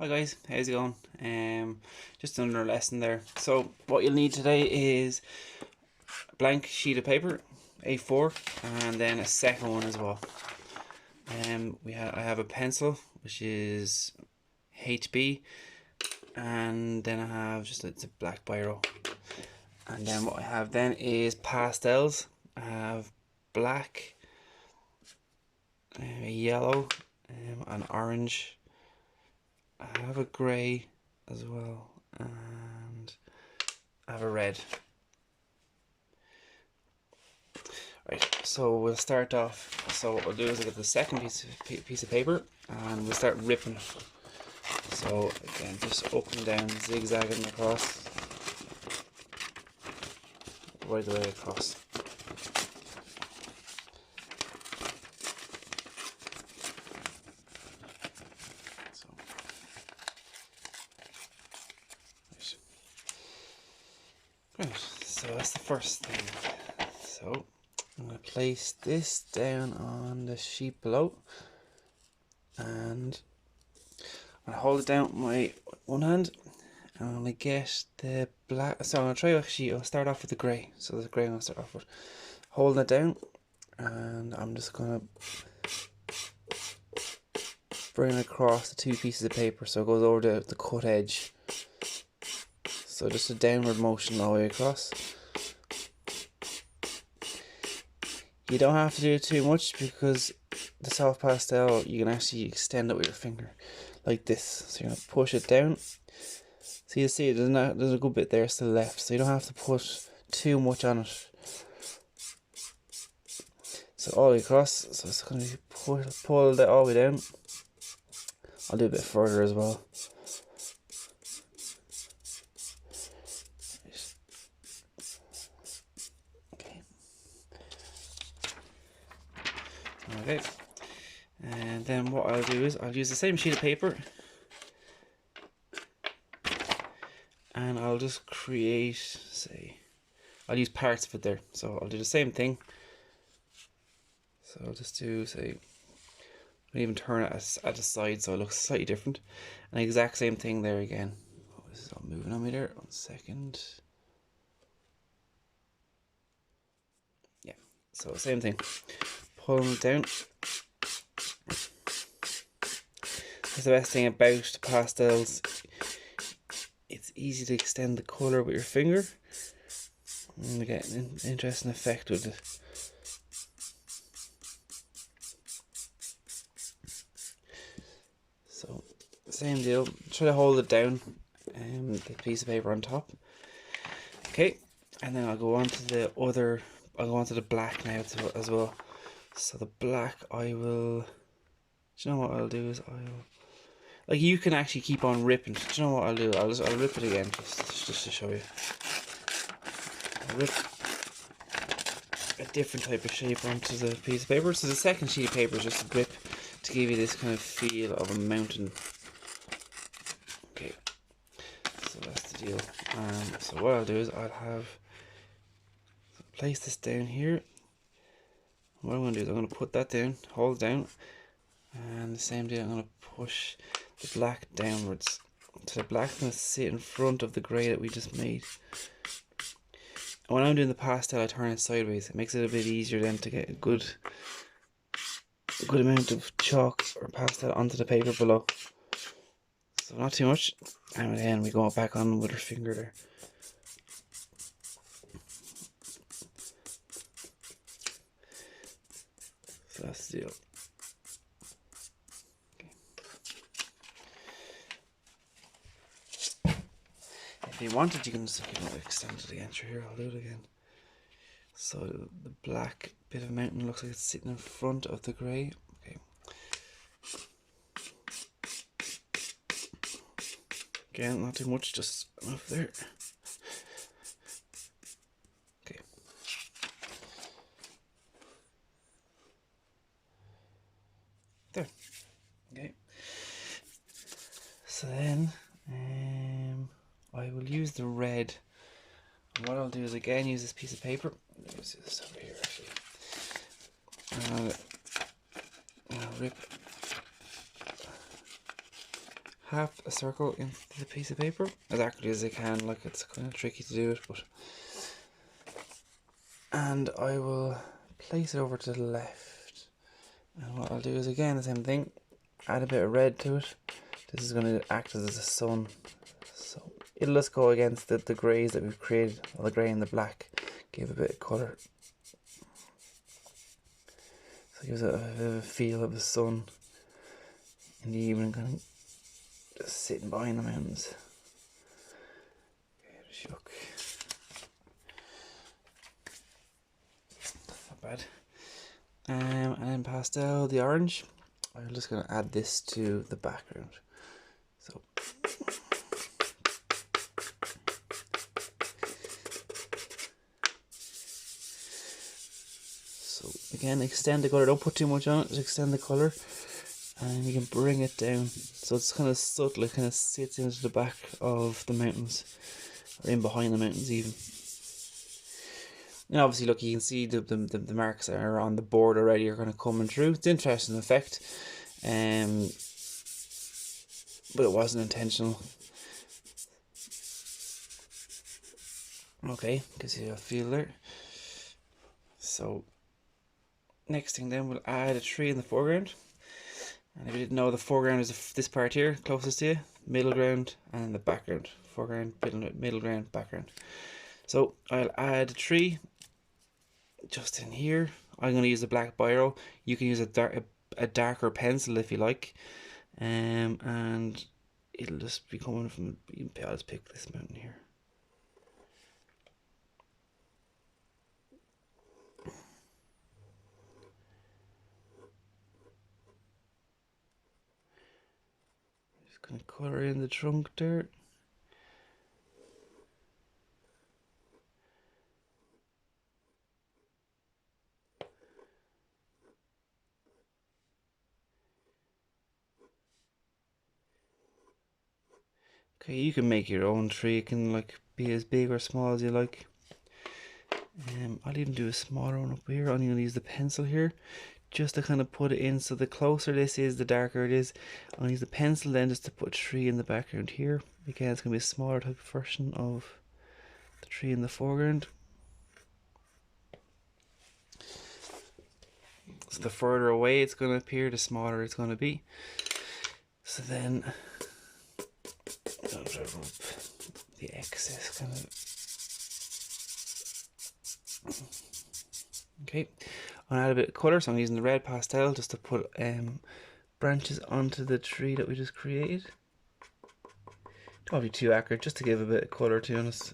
Hi guys, how's it going? Just another lesson there. So what you'll need today is a blank sheet of paper, A4, and then a second one as well. I have a pencil which is HB, and then I have it's a black biro. And then what I have then is pastels. I have black, yellow, and orange. I have a grey as well, and I have a red. Right, so we'll start off. So what we'll do is I'll get the second piece of paper and we'll start ripping it. So again, just up and down, zigzagging across, right the way across. Right, so that's the first thing. So I'm going to place this down on the sheet below, and I'm going to hold it down with my one hand, and I'm going to get the black. So I'm going to try actually, I'll start off with the grey. So the grey I'm going to start off with. Holding it down, and I'm just going to bring it across the two pieces of paper so it goes over the cut edge. So just a downward motion all the way across. You don't have to do it too much because the soft pastel, you can actually extend it with your finger like this. So you're going to push it down. So you see there's a good bit there still left, so you don't have to put too much on it. So all the way across, so it's going to be pulled all the way down. I'll do a bit further as well. Okay, and then what I'll do is I'll use the same sheet of paper and I'll just create, say, I'll use parts of it there. So I'll do the same thing. So I'll just do, say, I'll even turn it at the side so it looks slightly different. And the exact same thing there again. Oh, this is all moving on me there. 1 second. Yeah, so same thing. Pulling it down. That's the best thing about pastels. It's easy to extend the colour with your finger and get an interesting effect with it. So same deal. Try to hold it down and the piece of paper on top. Okay, and then I'll go on to the other. I'll go on to the black now as well. So the black, I will. Do you know what I'll do is like, you can actually keep on ripping. Do you know what I'll do? I'll rip it again just to show you. I'll rip a different type of shape onto the piece of paper. So the second sheet of paper is just a grip to give you this kind of feel of a mountain. Okay, so that's the deal. So what I'll do is I'll place this down here. What I'm going to do is I'm going to put that down, hold it down, and the same deal, I'm going to push the black downwards. So the black's going to sit in front of the grey that we just made. And when I'm doing the pastel, I turn it sideways. It makes it a bit easier then to get a good amount of chalk or pastel onto the paper below. So not too much. And then we go back on with our finger there. So that's the deal. If you wanted, you can just extend it again. Sure, here, I'll do it again. So the black bit of mountain looks like it's sitting in front of the grey. Okay. Again, not too much, just enough there. Okay. There. Okay. So then, I will use the red. And what I'll do is again use this piece of paper. Let's do this over here actually. And I'll rip half a circle into the piece of paper as accurately as I can. Like, it's kind of tricky to do it, but. And I will place it over to the left. And what I'll do is again the same thing. Add a bit of red to it. This is going to act as a sun. So it'll just go against the greys that we've created, or the grey and the black. Give a bit of colour. So it gives it a bit of a feel of the sun in the evening, kind of just sitting behind the mountains. Shook. Not bad. And then pastel, the orange. I'm just going to add this to the background. So again, extend the colour. Don't put too much on it. Just extend the colour, and you can bring it down so it's kind of subtle. It kind of sits into the back of the mountains, or in behind the mountains even. And obviously, look, you can see the marks that are on the board already are kind of coming through. It's an interesting effect, but it wasn't intentional. Okay, gives you a feel there. So next thing then, we'll add a tree in the foreground. And if you didn't know, the foreground is this part here, closest to you, middle ground, and the background. Foreground, middle ground, background. So I'll add a tree just in here. I'm going to use a black biro. You can use a darker pencil if you like, and it'll just be coming from. I'll just pick this mountain here. Just going to color in the trunk there. Okay, you can make your own tree. It can like be as big or small as you like. I'll even do a smaller one up here. I'm going to use the pencil here just to kind of put it in. So the closer this is, the darker it is. I'm going to use the pencil then just to put a tree in the background here. Again, it's going to be a smaller type of version of the tree in the foreground. So the further away it's going to appear, the smaller it's going to be. So then I'll remove the excess kind of. Okay, I'm gonna add a bit of colour, so I'm using the red pastel just to put branches onto the tree that we just created. Don't be too accurate, just to give a bit of colour, to be honest.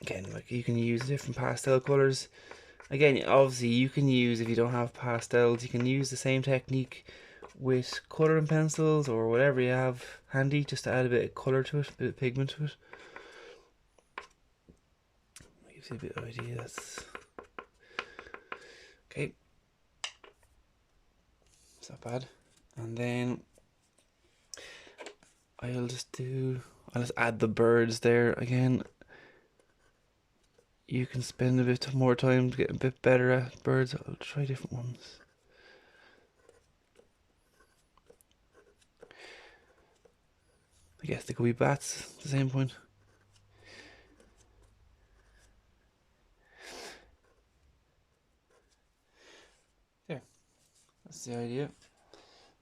Again, like, you can use different pastel colours. Again, obviously you can use, if you don't have pastels, you can use the same technique with colouring pencils or whatever you have handy, just to add a bit of colour to it, a bit of pigment to it. Gives you a bit of idea. That's okay. It's not bad. And then I'll just add the birds there again. You can spend a bit more time to get a bit better at birds. I'll try different ones. I guess they could be bats at the same point. There. That's the idea.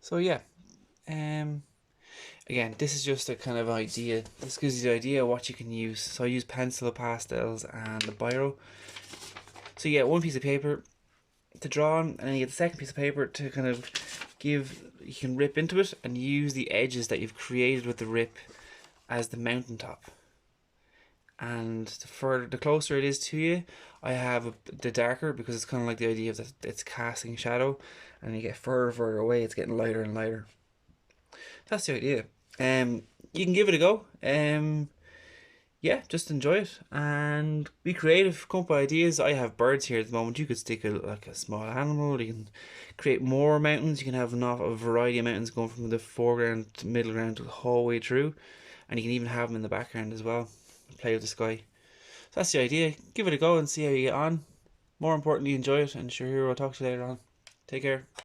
So yeah. Again, this is just a kind of idea. This gives you the idea of what you can use. So I use pencil, pastels, and the biro. So you get one piece of paper to draw on, and then you get the second piece of paper to kind of give. You can rip into it and use the edges that you've created with the rip as the mountaintop. And the closer it is to you, I have the darker, because it's kind of like the idea of that it's casting shadow, and you get further away, it's getting lighter and lighter. That's the idea. You can give it a go. Yeah, just enjoy it and be creative. Come up with ideas. I have birds here at the moment. You could stick like a small animal. You can create more mountains. You can have a variety of mountains going from the foreground to middle ground to the whole way through, and you can even have them in the background as well. Play with the sky. So that's the idea. Give it a go and see how you get on. More importantly, enjoy it. And sure, here I'll talk to you later on. Take care.